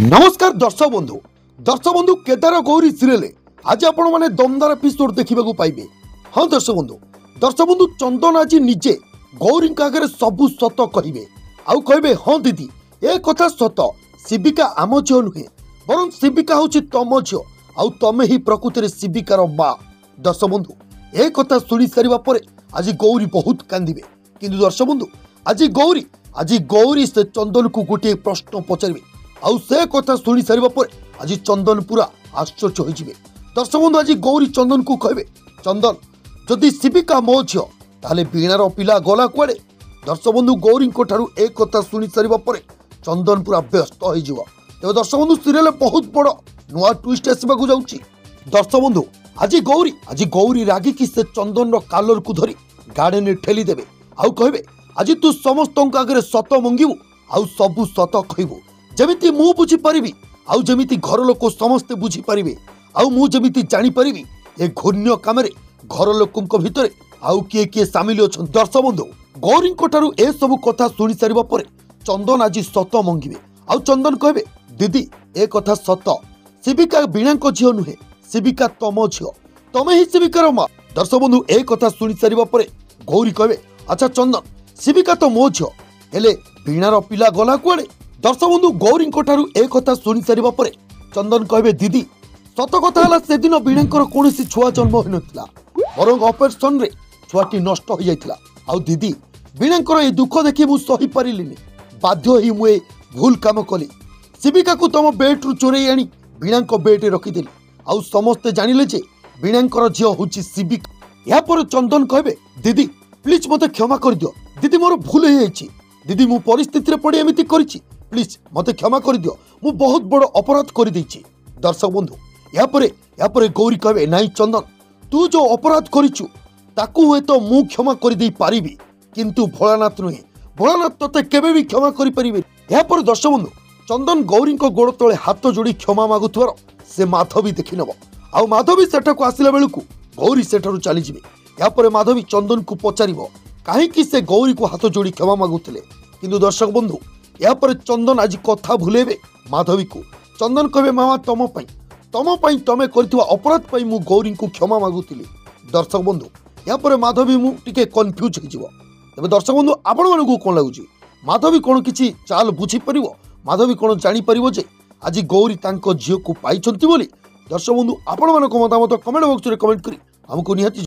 नमस्कार दर्शक बंधु केदार गौरी सीरियल आज आपण माने दमदार एपिसोड देखा पाइबे। हाँ दर्शक बंधु चंदन आज निजे गौरी आगे सबू सत कहे आउ कहे हाँ दीदी ए कथा सत शिविका आम झील नुहे बर शिविका हूँ तम झील आउ तमे ही प्रकृति शिविकार माँ। दर्शक बंधु ए कथा शुणी सारा आज गौरी बहुत कांदिबे किंतु दर्शक बंधु आज गौरी से चंदन को गोटे प्रश्न पचारे आउ से कथा शुणी सारा आज चंदन पूरा आश्चर्य हो। दर्शक बंधु आज गौरी चंदन को कहे चंदन जदि शिविका मो झील ताले वीणार पिला गला कुआड़े। दर्शक बंधु गौरी एक कथा शुणी सारा चंदन पूरा व्यस्त हो। तेज दर्शक बंधु सीरियल बहुत बड़ नुआ ट्विस्ट आसवाक जाऊँगी। दर्शक बंधु आज गौरी रागिकी से चंदन कालर को धरी गार्डन ठेली देवे आउ कहे आज तू समस्त आगे सत मंगू आउ सबू सत कहबू जमिति मु बुझी पारिबी आउ जमिति घर लोक समस्ते बुझी पारिबे आउ मु जमिति जानि पारिबी ए घूर्ण्य काम रे घर लोकंक भितरे आउ किए किए सामिल अछन। दर्शक बंधु गौरी ठारू ए सब कथा शुणी सारिबा परे चंदन आज सत मंगिबे आउ चंदन कहबे दीदी ए कथा सत शिविका वीणांक झील नुहे शिविका तम झील तमे ही शिविकार माँ। दर्शक बंधु ए कथा शुणी सारिबा परे गौरी कहबे अच्छा चंदन शिविका तो मो झील हेले वीणार पिला गला कुआड़े। दर्शक बंधु गौरी ठारू ए कथा शुणी सारिबा परे चंदन कहबे दीदी सत कथा हला से दिन वीणांकर कोनोसी छुआ जन्म होई नथिला बरं ऑपरेशन रे छुआटी नष्ट हो जाइतिला आउ दीदी वीणांकर ए दुख देखि मु सही पारिलिनी बाध्य ही मुए भूल काम कली शिविका को तम बेड रु चोरई आनी वीणांक बेड रे रखिदेली आउ समस्ते जानिले जे वीणांकर झियो होची शिविका। या पर चंदन कहबे दीदी प्लीज मते क्षमा कर दियो दीदी मोर भूल हो जाइछि दीदी मु परिस्थिति रे पड़ी एमिति करिछि प्लीज मते क्षमा कर दियो मु बहुत बड़ अपराध कर देछि। दर्शक बंधु या परे गौरी कहबे नाई चंदन तू जो अपराध करिछु ताकू हुए तो मु क्षमा कर दे पारिबी किंतु भोलानाथ नुहे भोलानाथ तते केबे भी क्षमा करि परिबे। या पर दर्शक बंधु चंदन गौरी को गोड़ तले हाथ जोड़ी क्षमा मागुथवार से माधवी देखि नब आउ माधवी सेठाको आसिला बेलकु गौरी सेठारु चली जिवे। या परे माधवी चंदन को पचारिबो काहेकि से गौरी को हाथ जोड़ी क्षमा मागुथिले किंतु दर्शक बंधु या पर चंदन आज कथा भूलेबे माधवी को। चंदन कहबे मामा तम पई तमे करथिवा अपराध पई मु गौरी को क्षमा मागुथिली। दर्शक बंधु या पर माधवी मु टिके कन्फ्यूज हो जिवो। तबे दर्शक बंधु आपण मानकु कोन लागुची माधवी कोन किछि चाल बुझी परिवो माधवी कोन जानि परिवो जे आज गौरी तांको झियो को पाइछंती बोली। दर्शक बंधु आपण मानको मतामत कमेंट बॉक्स रे कमेंट करी हमको निहाती